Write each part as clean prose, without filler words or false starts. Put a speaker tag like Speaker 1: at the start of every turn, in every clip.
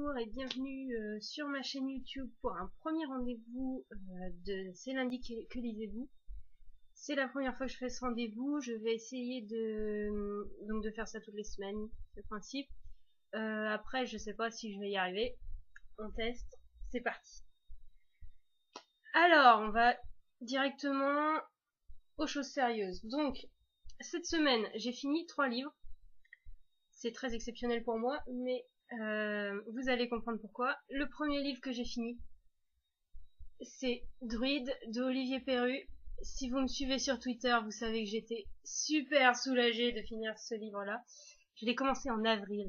Speaker 1: bonjour et bienvenue sur ma chaîne YouTube pour un premier rendez-vous de C'est lundi que lisez-vous. C'est la première fois que je fais ce rendez-vous, je vais essayer de faire ça toutes les semaines, le principe. Après je sais pas si je vais y arriver, on teste, c'est parti. Alors on va directement aux choses sérieuses. Donc cette semaine j'ai fini 3 livres, c'est très exceptionnel pour moi, mais vous allez comprendre pourquoi. Le premier livre que j'ai fini, c'est Druide de Olivier Perru. Si vous me suivez sur Twitter, vous savez que j'étais super soulagée de finir ce livre-là. Je l'ai commencé en avril.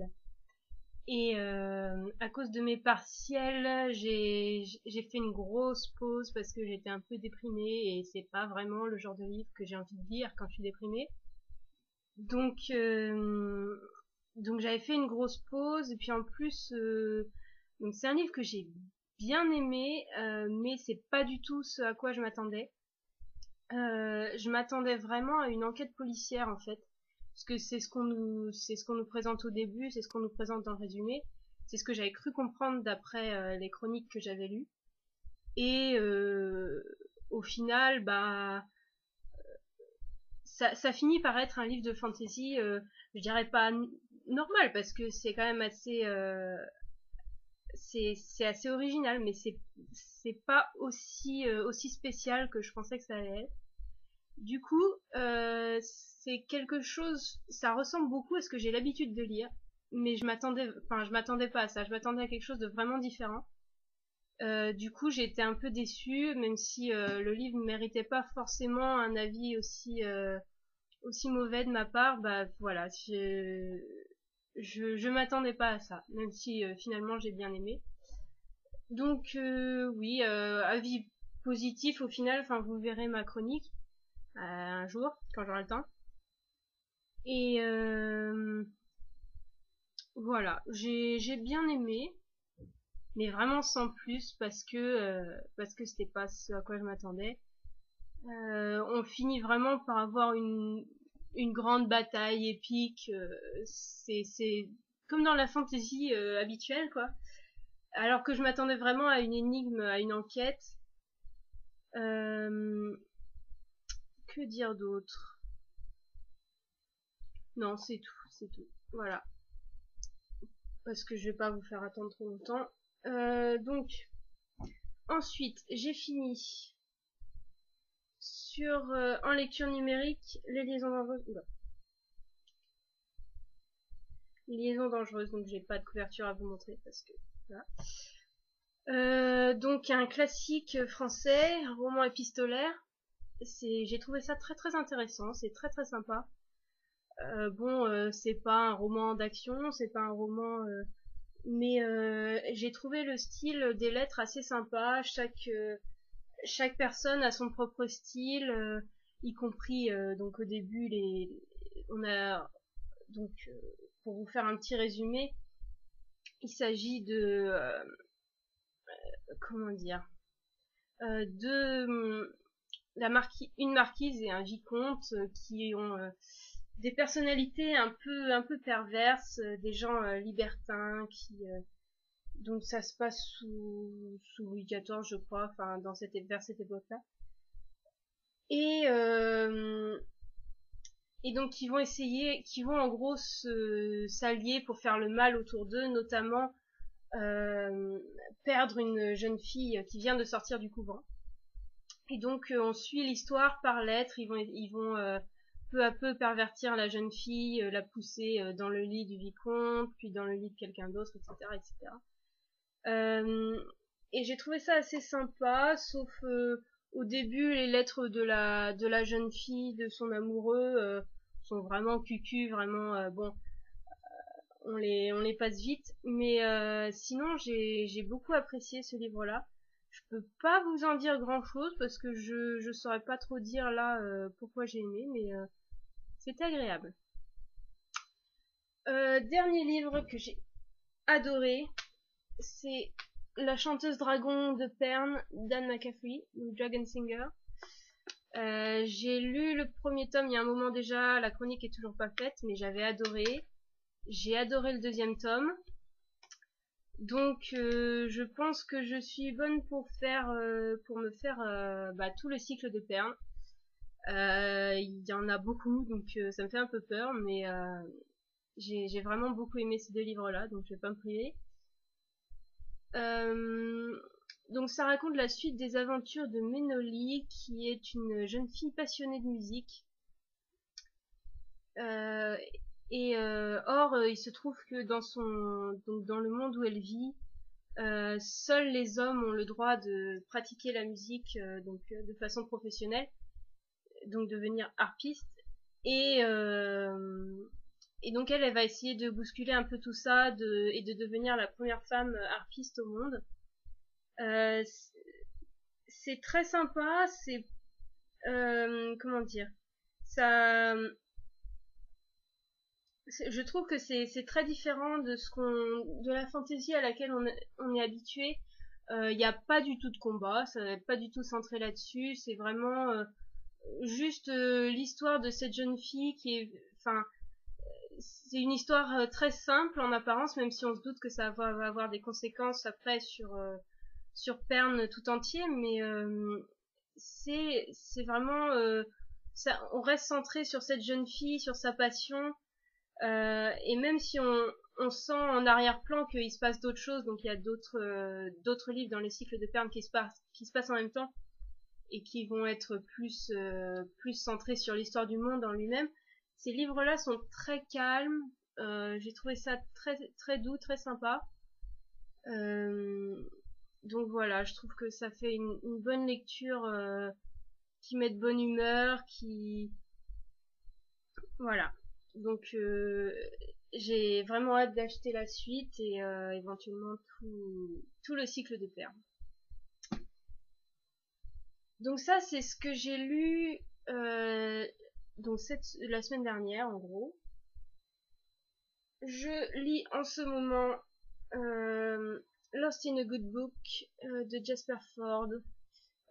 Speaker 1: Et à cause de mes partiels, j'ai fait une grosse pause parce que j'étais un peu déprimée et c'est pas vraiment le genre de livre que j'ai envie de lire quand je suis déprimée. Donc j'avais fait une grosse pause et puis en plus donc c'est un livre que j'ai bien aimé mais c'est pas du tout ce à quoi je m'attendais. Je m'attendais vraiment à une enquête policière en fait, parce que c'est ce qu'on nous présente au début, c'est ce qu'on nous présente dans le résumé, c'est ce que j'avais cru comprendre d'après les chroniques que j'avais lues et au final ça finit par être un livre de fantasy, je dirais pas normal parce que c'est quand même assez c'est assez original, mais c'est pas aussi spécial que je pensais que ça allait être. Du coup c'est quelque chose, ça ressemble beaucoup à ce que j'ai l'habitude de lire, mais je m'attendais pas à ça, je m'attendais à quelque chose de vraiment différent. Du coup j'ai été un peu déçue, même si le livre ne méritait pas forcément un avis aussi mauvais de ma part. Bah voilà, je m'attendais pas à ça, même si finalement j'ai bien aimé. Donc oui, avis positif au final, enfin vous verrez ma chronique un jour quand j'aurai le temps. Et voilà, j'ai bien aimé, mais vraiment sans plus parce que c'était pas ce à quoi je m'attendais. On finit vraiment par avoir une grande bataille épique. C'est comme dans la fantasy habituelle, quoi. Alors que je m'attendais vraiment à une énigme, à une enquête. Euh, que dire d'autre? Non, c'est tout. Voilà. Parce que je vais pas vous faire attendre trop longtemps. Donc, ensuite, j'ai fini sur en lecture numérique Les Liaisons dangereuses. Oula. Les Liaisons dangereuses, donc j'ai pas de couverture à vous montrer parce que voilà. Donc un classique français, un roman épistolaire. J'ai trouvé ça très très intéressant, c'est très très sympa. C'est pas un roman d'action, c'est pas un roman, mais j'ai trouvé le style des lettres assez sympa. Chaque personne a son propre style, y compris donc au début on a donc pour vous faire un petit résumé, il s'agit de comment dire de une marquise et un vicomte qui ont des personnalités un peu perverses, des gens libertins qui donc ça se passe sous Louis XIV, je crois, enfin vers cette époque-là. Et donc qui vont en gros s'allier pour faire le mal autour d'eux, notamment perdre une jeune fille qui vient de sortir du couvent. Et donc on suit l'histoire par lettres, ils vont peu à peu pervertir la jeune fille, la pousser dans le lit du vicomte, puis dans le lit de quelqu'un d'autre, etc., etc. Et j'ai trouvé ça assez sympa, sauf au début les lettres de la jeune fille, de son amoureux sont vraiment cucu, vraiment bon, on les passe vite, mais sinon j'ai beaucoup apprécié ce livre-là. Je peux pas vous en dire grand chose parce que je saurais pas trop dire là pourquoi j'ai aimé, mais c'était agréable. Dernier livre que j'ai adoré, c'est La chanteuse dragon de Pern d'Anne McCaffrey, ou Dragon Singer. J'ai lu le premier tome il y a un moment déjà, la chronique est toujours pas faite, mais j'avais adoré. J'ai adoré le deuxième tome. Donc je pense que je suis bonne pour me faire tout le cycle de Pernes. Il y en a beaucoup, donc ça me fait un peu peur, mais j'ai vraiment beaucoup aimé ces deux livres-là, donc je vais pas me priver. Euh, donc ça raconte la suite des aventures de Ménoli, qui est une jeune fille passionnée de musique. Euh, il se trouve que donc dans le monde où elle vit, seuls les hommes ont le droit de pratiquer la musique de façon professionnelle, donc devenir harpiste. Et, euh, et donc elle va essayer de bousculer un peu tout ça et de devenir la première femme harpiste au monde. Euh, c'est très sympa, c'est comment dire, ça, je trouve que c'est très différent de la fantasy à laquelle on est habitué. Il n'y a pas du tout de combat, ça n'est pas du tout centré là-dessus. C'est vraiment juste l'histoire de cette jeune fille enfin, c'est une histoire très simple en apparence, même si on se doute que ça va avoir des conséquences après sur Pern tout entier, mais c'est vraiment ça, on reste centré sur cette jeune fille, sur sa passion, et même si on sent en arrière-plan qu'il se passe d'autres choses, donc il y a d'autres livres dans les cycles de Pern qui se passent en même temps et qui vont être plus centrés sur l'histoire du monde en lui-même. Ces livres-là sont très calmes. J'ai trouvé ça très très doux, très sympa. Euh, donc voilà, je trouve que ça fait une bonne lecture qui met de bonne humeur, qui voilà. Donc j'ai vraiment hâte d'acheter la suite et éventuellement tout le cycle de Perles. Donc ça, c'est ce que j'ai lu euh, la semaine dernière, en gros. Je lis en ce moment euh, Lost in a Good Book de Jasper Ford.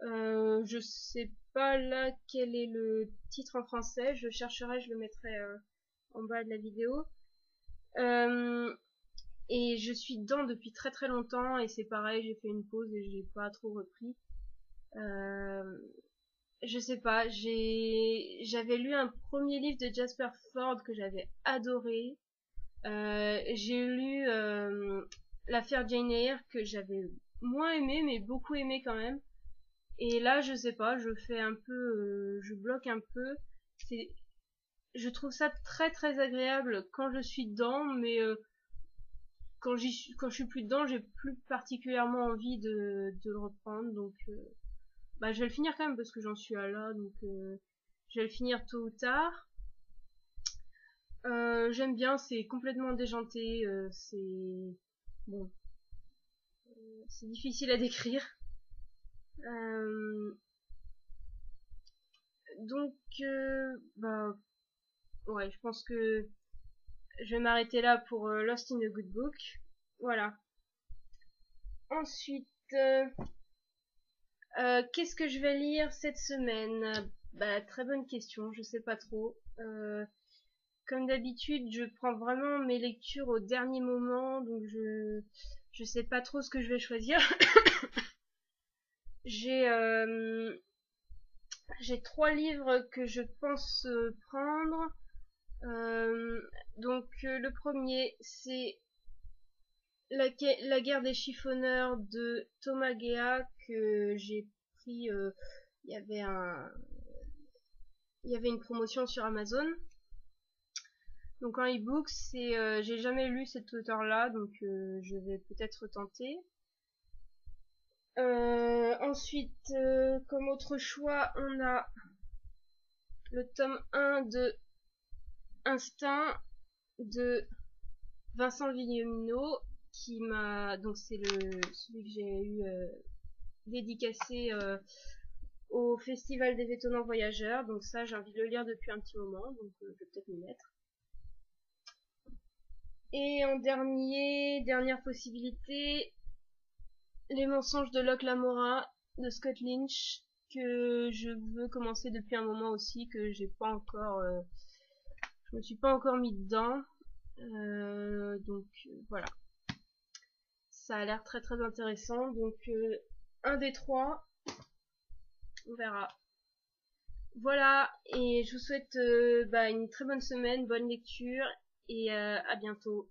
Speaker 1: Je sais pas là quel est le titre en français. Je chercherai, je le mettrai en bas de la vidéo. Euh, et je suis dedans depuis très très longtemps et c'est pareil, j'ai fait une pause et j'ai pas trop repris. Euh, je sais pas, j'avais lu un premier livre de Jasper Ford que j'avais adoré. J'ai lu l'affaire Jane Eyre que j'avais moins aimé mais beaucoup aimé quand même. Et là, je sais pas, je fais un peu, je bloque un peu. C'est, je trouve ça très très agréable quand je suis dedans, mais quand je suis plus dedans, j'ai plus particulièrement envie de le reprendre. Donc, je vais le finir quand même parce que j'en suis à là, donc je vais le finir tôt ou tard. J'aime bien, c'est complètement déjanté, c'est bon, c'est difficile à décrire. Euh, donc, ouais, je pense que je vais m'arrêter là pour Lost in a Good Book. Voilà. Ensuite, qu'est-ce que je vais lire cette semaine? Très bonne question, je sais pas trop. Comme d'habitude, je prends vraiment mes lectures au dernier moment, donc je sais pas trop ce que je vais choisir. J'ai j'ai trois livres que je pense prendre. Euh, le premier, c'est la guerre des chiffonneurs de Thomas Gea que j'ai pris. Il y avait il y avait une promotion sur Amazon. Donc en e-book, j'ai jamais lu cet auteur-là, donc je vais peut-être tenter. Ensuite, comme autre choix, on a le tome 1 de Instinct de Vincent Vignomino, donc c'est celui que j'ai eu dédicacé au Festival des Étonnants Voyageurs. Donc ça, j'ai envie de le lire depuis un petit moment, donc je vais peut-être m'y mettre. Et en dernière possibilité, Les mensonges de Locke Lamora de Scott Lynch, que je veux commencer depuis un moment aussi, que j'ai pas encore, je me suis pas encore mis dedans. Donc voilà. Ça a l'air très très intéressant, donc un des trois, on verra. Voilà, et je vous souhaite une très bonne semaine, bonne lecture, et à bientôt.